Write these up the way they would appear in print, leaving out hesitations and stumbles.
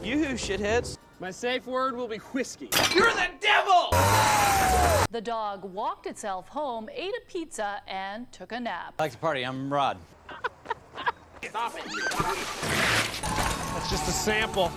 Yoo-hoo, shitheads. My safe word will be whiskey. You're the devil! The dog walked itself home, ate a pizza, and took a nap. I like to party. I'm Rod. Stop it. That's just a sample.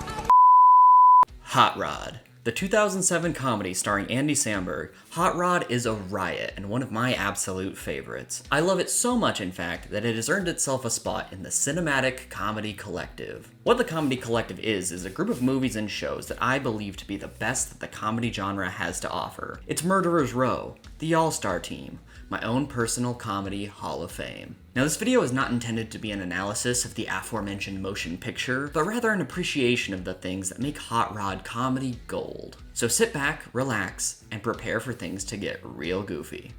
Hot Rod. The 2007 comedy starring Andy Samberg, Hot Rod is a riot and one of my absolute favorites. I love it so much, in fact, that it has earned itself a spot in the Cinematic Comedy Collective. What the Comedy Collective is a group of movies and shows that I believe to be the best that the comedy genre has to offer. It's Murderers Row, the All-Star Team, my own personal comedy Hall of Fame. Now, this video is not intended to be an analysis of the aforementioned motion picture, but rather an appreciation of the things that make Hot Rod comedy gold. So sit back, relax, and prepare for things to get real goofy.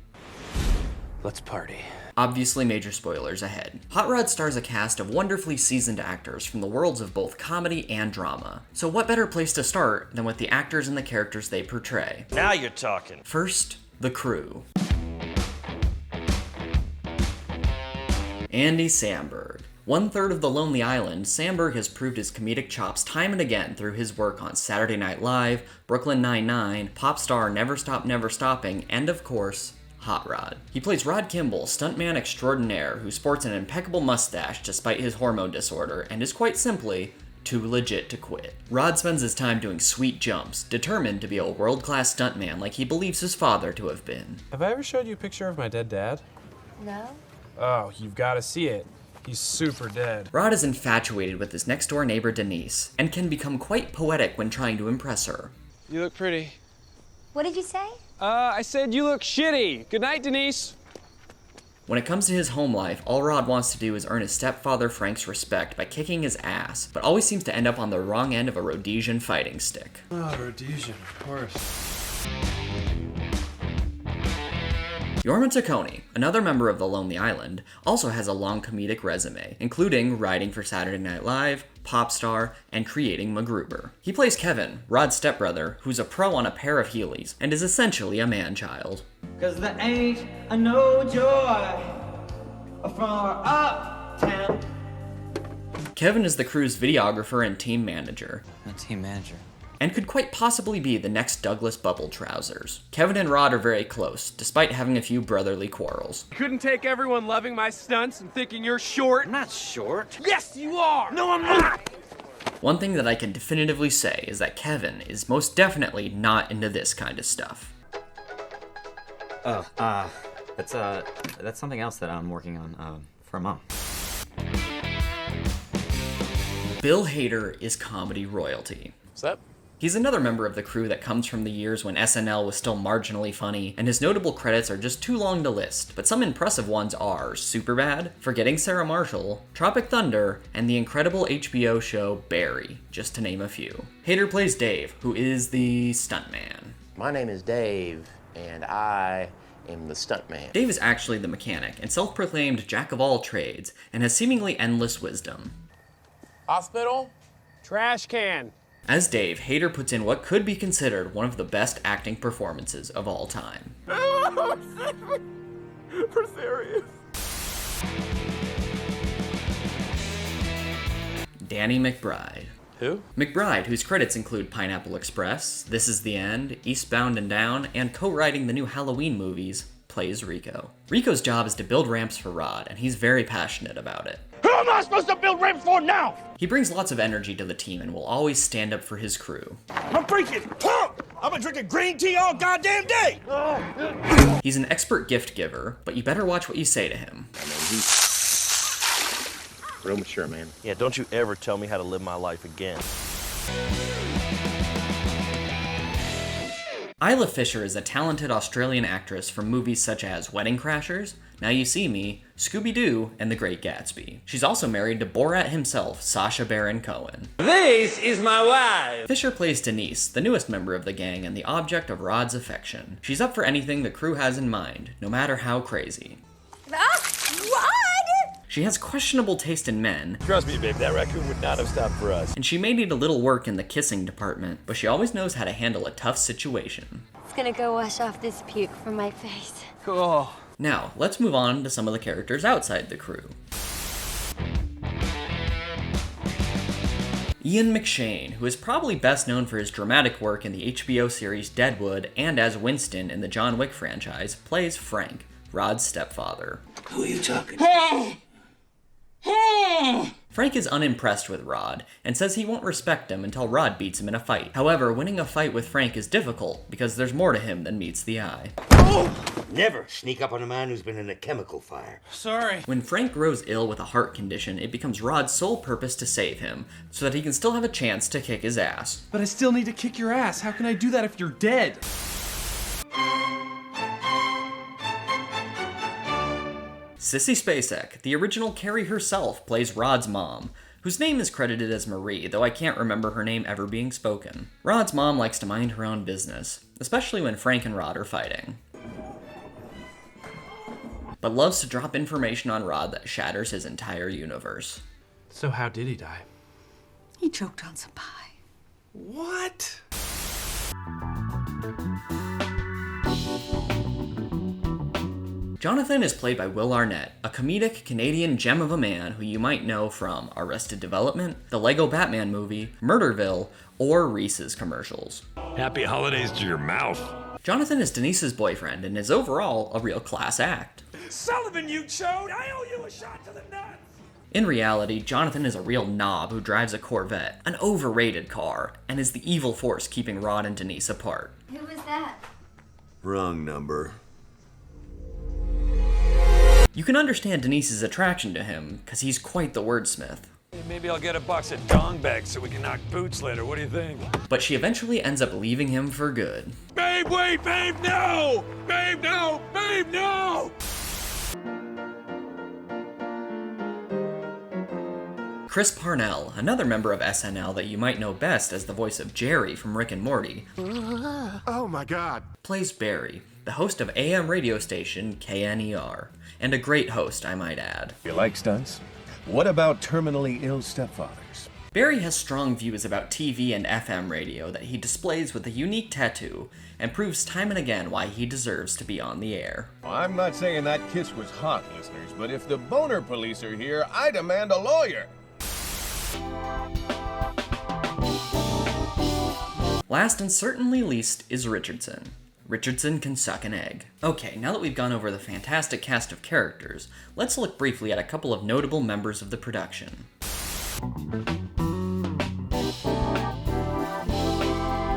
Let's party. Obviously, major spoilers ahead. Hot Rod stars a cast of wonderfully seasoned actors from the worlds of both comedy and drama. So what better place to start than with the actors and the characters they portray? Now you're talking. First, the crew. Andy Samberg. 1/3 of The Lonely Island, Samberg has proved his comedic chops time and again through his work on Saturday Night Live, Brooklyn Nine-Nine, Pop Star Never Stop Never Stopping, and of course, Hot Rod. He plays Rod Kimball, stuntman extraordinaire who sports an impeccable mustache despite his hormone disorder and is quite simply too legit to quit. Rod spends his time doing sweet jumps, determined to be a world-class stuntman like he believes his father to have been. Have I ever showed you a picture of my dead dad? No? Oh, you've got to see it. He's super dead. Rod is infatuated with his next-door neighbor Denise, and can become quite poetic when trying to impress her. You look pretty. What did you say? I said you look shitty. Good night, Denise. When it comes to his home life, all Rod wants to do is earn his stepfather Frank's respect by kicking his ass, but always seems to end up on the wrong end of a Rhodesian fighting stick. Oh, Rhodesian, of course. Jorma Taconi, another member of The Lonely Island, also has a long comedic resume, including writing for Saturday Night Live, Popstar, and creating MacGruber. He plays Kevin, Rod's stepbrother, who's a pro on a pair of Heelys, and is essentially a man-child. Cause there ain't no joy for uptown. Kevin is the crew's videographer and team manager. I'm a team manager. And could quite possibly be the next Douglas Bubble Trousers. Kevin and Rod are very close, despite having a few brotherly quarrels. Couldn't take everyone loving my stunts and thinking you're short. I'm not short. Yes, you are. No, I'm not. One thing that I can definitively say is that Kevin is most definitely not into this kind of stuff. Oh, that's something else that I'm working on, for Mom. Bill Hader is comedy royalty. What's up? He's another member of the crew that comes from the years when SNL was still marginally funny, and his notable credits are just too long to list, but some impressive ones are Superbad, Forgetting Sarah Marshall, Tropic Thunder, and the incredible HBO show Barry, just to name a few. Hader plays Dave, who is the stuntman. My name is Dave, and I am the stuntman. Dave is actually the mechanic, and self-proclaimed jack of all trades, and has seemingly endless wisdom. Hospital? Trash can. As Dave, Hader puts in what could be considered one of the best acting performances of all time. We're serious. Danny McBride. Who? McBride, whose credits include Pineapple Express, This Is the End, Eastbound and Down, and co-writing the new Halloween movies, plays Rico. Rico's job is to build ramps for Rod, and he's very passionate about it. Who am I supposed to build ramps for now? He brings lots of energy to the team and will always stand up for his crew. I'm freaking pumped! I've been drinking green tea all goddamn day! He's an expert gift giver, but you better watch what you say to him. I mean, he's real mature, man. Yeah, don't you ever tell me how to live my life again. Isla Fisher is a talented Australian actress from movies such as Wedding Crashers, Now You See Me, Scooby-Doo, and The Great Gatsby. She's also married to Borat himself, Sacha Baron Cohen. This is my wife. Fisher plays Denise, the newest member of the gang and the object of Rod's affection. She's up for anything the crew has in mind, no matter how crazy. Rod! She has questionable taste in men. Trust me, babe, that raccoon would not have stopped for us. And she may need a little work in the kissing department, but she always knows how to handle a tough situation. It's gonna go wash off this puke from my face. Cool. Now, let's move on to some of the characters outside the crew. Ian McShane, who is probably best known for his dramatic work in the HBO series Deadwood and as Winston in the John Wick franchise, plays Frank, Rod's stepfather. Who are you talking to? Frank is unimpressed with Rod, and says he won't respect him until Rod beats him in a fight. However, winning a fight with Frank is difficult, because there's more to him than meets the eye. Never sneak up on a man who's been in a chemical fire. Sorry. When Frank grows ill with a heart condition, it becomes Rod's sole purpose to save him, so that he can still have a chance to kick his ass. But I still need to kick your ass. How can I do that if you're dead? Sissy Spacek, the original Carrie herself, plays Rod's mom, whose name is credited as Marie, though I can't remember her name ever being spoken. Rod's mom likes to mind her own business, especially when Frank and Rod are fighting, but loves to drop information on Rod that shatters his entire universe. So how did he die? He choked on some pie. What? Jonathan is played by Will Arnett, a comedic Canadian gem of a man who you might know from Arrested Development, the Lego Batman movie, Murderville, or Reese's commercials. Happy holidays to your mouth. Jonathan is Denise's boyfriend and is overall a real class act. Sullivan, you chode! I owe you a shot to the nuts! In reality, Jonathan is a real knob who drives a Corvette, an overrated car, and is the evil force keeping Rod and Denise apart. Who was that? Wrong number. You can understand Denise's attraction to him, because he's quite the wordsmith. Maybe I'll get a box of dong bags so we can knock boots later. What do you think? But she eventually ends up leaving him for good. Babe, wait! Babe, no! Babe, no! Babe, no! Chris Parnell, another member of SNL that you might know best as the voice of Jerry from Rick and Morty, Oh my god. plays Barry, the host of AM radio station KNER, and a great host, I might add. You like stunts? What about terminally ill stepfathers? Barry has strong views about TV and FM radio that he displays with a unique tattoo, and proves time and again why he deserves to be on the air. I'm not saying that kiss was hot, listeners, but if the boner police are here, I demand a lawyer. Last and certainly least is Richardson. Richardson can suck an egg. Okay, now that we've gone over the fantastic cast of characters, let's look briefly at a couple of notable members of the production.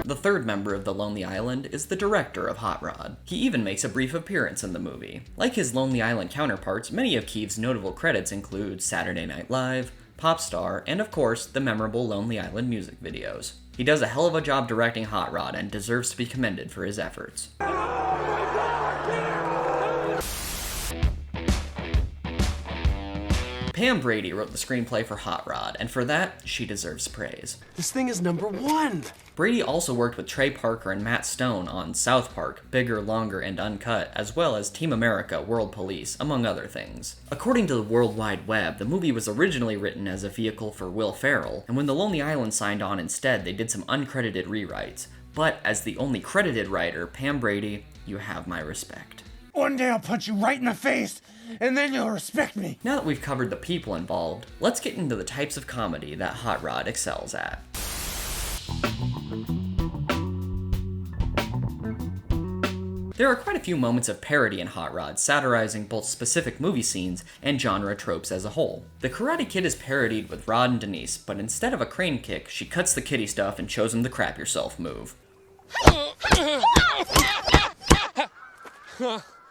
The third member of the Lonely Island is the director of Hot Rod. He even makes a brief appearance in the movie. Like his Lonely Island counterparts, many of Keeve's notable credits include Saturday Night Live, Popstar, and of course, the memorable Lonely Island music videos. He does a hell of a job directing Hot Rod and deserves to be commended for his efforts. Pam Brady wrote the screenplay for Hot Rod, and for that, she deserves praise. This thing is #1. Brady also worked with Trey Parker and Matt Stone on South Park, Bigger, Longer, and Uncut, as well as Team America, World Police, among other things. According to the World Wide Web, the movie was originally written as a vehicle for Will Ferrell, and when the Lonely Island signed on instead, they did some uncredited rewrites. But as the only credited writer, Pam Brady, you have my respect. One day I'll punch you right in the face, and then you'll respect me. Now that we've covered the people involved, let's get into the types of comedy that Hot Rod excels at. There are quite a few moments of parody in Hot Rod, satirizing both specific movie scenes and genre tropes as a whole. The Karate Kid is parodied with Rod and Denise, but instead of a crane kick, she cuts the kitty stuff and shows him the crap yourself move.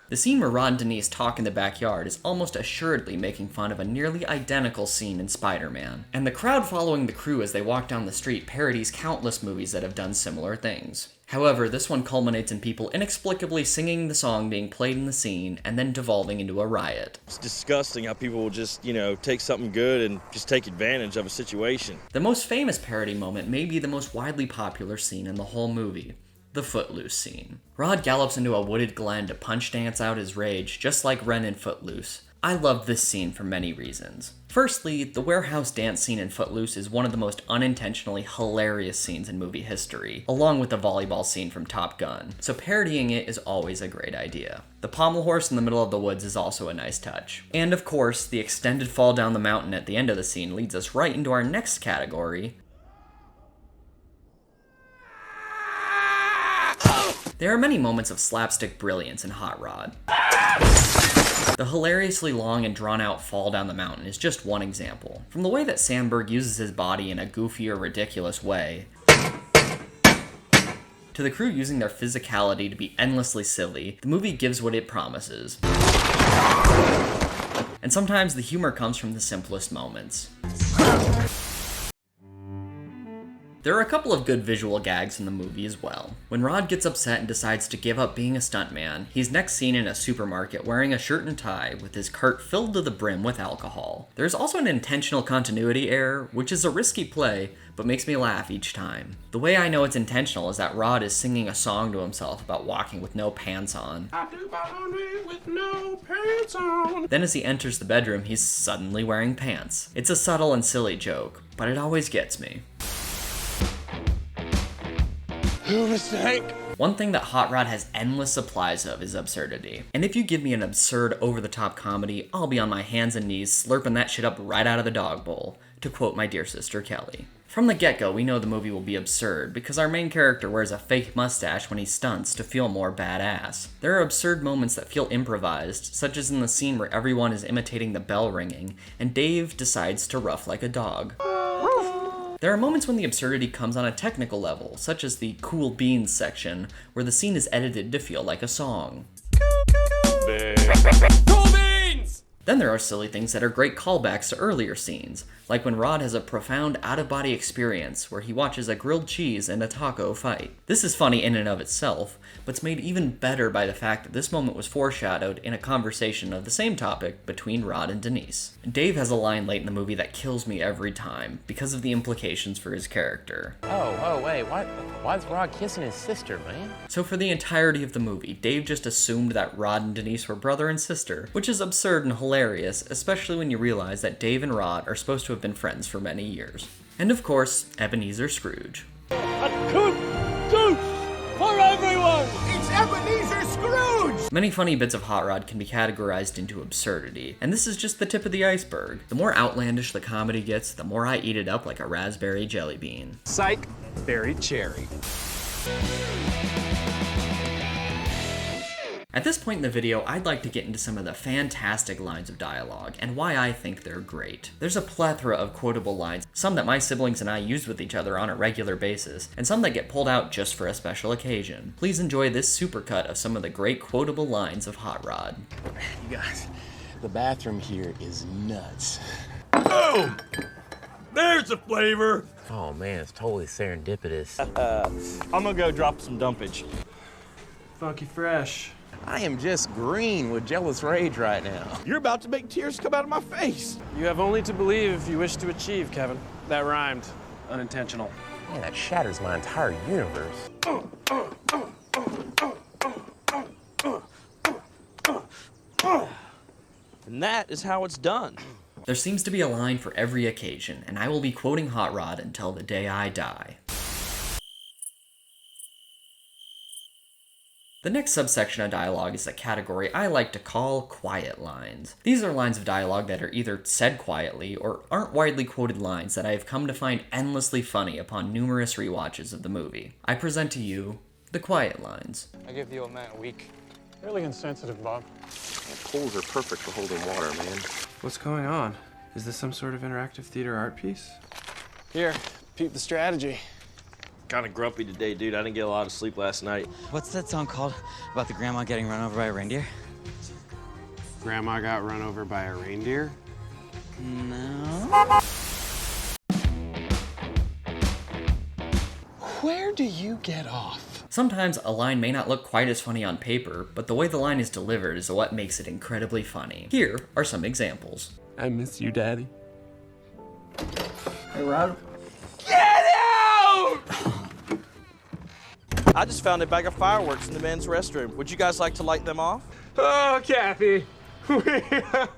The scene where Rod and Denise talk in the backyard is almost assuredly making fun of a nearly identical scene in Spider-Man, and the crowd following the crew as they walk down the street parodies countless movies that have done similar things. However, this one culminates in people inexplicably singing the song being played in the scene and then devolving into a riot. It's disgusting how people will just, take something good and just take advantage of a situation. The most famous parody moment may be the most widely popular scene in the whole movie. The Footloose scene. Rod gallops into a wooded glen to punch dance out his rage, just like Ren in Footloose. I love this scene for many reasons. Firstly, the warehouse dance scene in Footloose is one of the most unintentionally hilarious scenes in movie history, along with the volleyball scene from Top Gun, so parodying it is always a great idea. The pommel horse in the middle of the woods is also a nice touch. And of course, the extended fall down the mountain at the end of the scene leads us right into our next category, There are many moments of slapstick brilliance in Hot Rod. The hilariously long and drawn-out fall down the mountain is just one example. From the way that Samberg uses his body in a goofy or ridiculous way, to the crew using their physicality to be endlessly silly, the movie gives what it promises. And sometimes the humor comes from the simplest moments. There are a couple of good visual gags in the movie as well. When Rod gets upset and decides to give up being a stuntman, he's next seen in a supermarket wearing a shirt and tie with his cart filled to the brim with alcohol. There's also an intentional continuity error, which is a risky play, but makes me laugh each time. The way I know it's intentional is that Rod is singing a song to himself about walking with no pants on. I do my laundry with no pants on. Then as he enters the bedroom, he's suddenly wearing pants. It's a subtle and silly joke, but it always gets me. One thing that Hot Rod has endless supplies of is absurdity. And if you give me an absurd, over-the-top comedy, I'll be on my hands and knees slurping that shit up right out of the dog bowl, to quote my dear sister Kelly. From the get-go, we know the movie will be absurd because our main character wears a fake mustache when he stunts to feel more badass. There are absurd moments that feel improvised, such as in the scene where everyone is imitating the bell ringing, and Dave decides to rough like a dog. There are moments when the absurdity comes on a technical level, such as the cool beans section, where the scene is edited to feel like a song. Cool beans! Then there are silly things that are great callbacks to earlier scenes, like when Rod has a profound out-of-body experience where he watches a grilled cheese and a taco fight. This is funny in and of itself, but it's made even better by the fact that this moment was foreshadowed in a conversation of the same topic between Rod and Denise. Dave has a line late in the movie that kills me every time, because of the implications for his character. Oh, wait, why's Rod kissing his sister, man? So for the entirety of the movie, Dave just assumed that Rod and Denise were brother and sister, which is absurd and hilarious, especially when you realize that Dave and Rod are supposed to have been friends for many years. And of course, Ebenezer Scrooge. A coot for everyone! It's Ebenezer Scrooge! Many funny bits of Hot Rod can be categorized into absurdity, and this is just the tip of the iceberg. The more outlandish the comedy gets, the more I eat it up like a raspberry jelly bean. Psych, berry cherry. At this point in the video, I'd like to get into some of the fantastic lines of dialogue, and why I think they're great. There's a plethora of quotable lines, some that my siblings and I use with each other on a regular basis, and some that get pulled out just for a special occasion. Please enjoy this supercut of some of the great quotable lines of Hot Rod. You guys, the bathroom here is nuts. Boom! There's the flavor! Oh man, it's totally serendipitous. I'm gonna go drop some dumpage. Funky fresh. I am just green with jealous rage right now. You're about to make tears come out of my face. You have only to believe if you wish to achieve, Kevin. That rhymed. Unintentional. Man, that shatters my entire universe. And that is how it's done. There seems to be a line for every occasion, and I will be quoting Hot Rod until the day I die. The next subsection of dialogue is a category I like to call quiet lines. These are lines of dialogue that are either said quietly or aren't widely quoted lines that I have come to find endlessly funny upon numerous rewatches of the movie. I present to you the quiet lines. I give the old man a week. Really insensitive, Bob. Pools are perfect for holding water, man. What's going on? Is this some sort of interactive theater art piece? Here, peep the strategy. Kind of grumpy today, dude. I didn't get a lot of sleep last night. What's that song called about the grandma getting run over by a reindeer? Grandma got run over by a reindeer? No. Where do you get off? Sometimes a line may not look quite as funny on paper, but the way the line is delivered is what makes it incredibly funny. Here are some examples. I miss you, Daddy. Hey, Rod. Get out! I just found a bag of fireworks in the men's restroom. Would you guys like to light them off? Oh, Kathy. I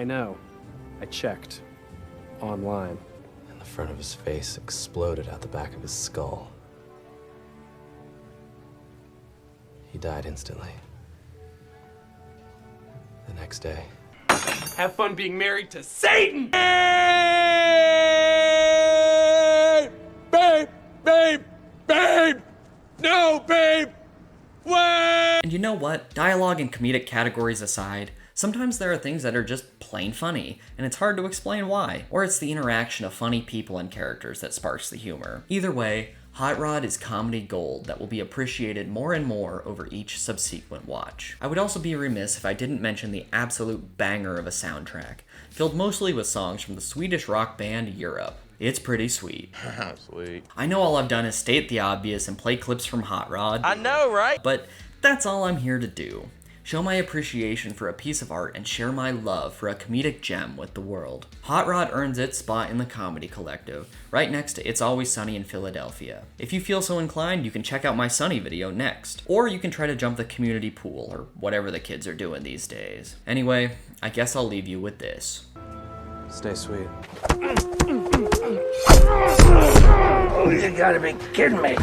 know. I checked. Online. And the front of his face exploded out the back of his skull. He died instantly. The next day. Have fun being married to Satan! Babe! you know what? Dialogue and comedic categories aside, sometimes there are things that are just plain funny, and it's hard to explain why. Or it's the interaction of funny people and characters that sparks the humor. Either way, Hot Rod is comedy gold that will be appreciated more and more over each subsequent watch. I would also be remiss if I didn't mention the absolute banger of a soundtrack, filled mostly with songs from the Swedish rock band Europe. It's pretty sweet. Sweet. I know all I've done is state the obvious and play clips from Hot Rod. I know, right? But that's all I'm here to do. Show my appreciation for a piece of art and share my love for a comedic gem with the world. Hot Rod earns its spot in the Comedy Collective, right next to It's Always Sunny in Philadelphia. If you feel so inclined, you can check out my Sunny video next. Or you can try to jump the community pool, or whatever the kids are doing these days. Anyway, I guess I'll leave you with this. Stay sweet. Oh, you gotta be kidding me.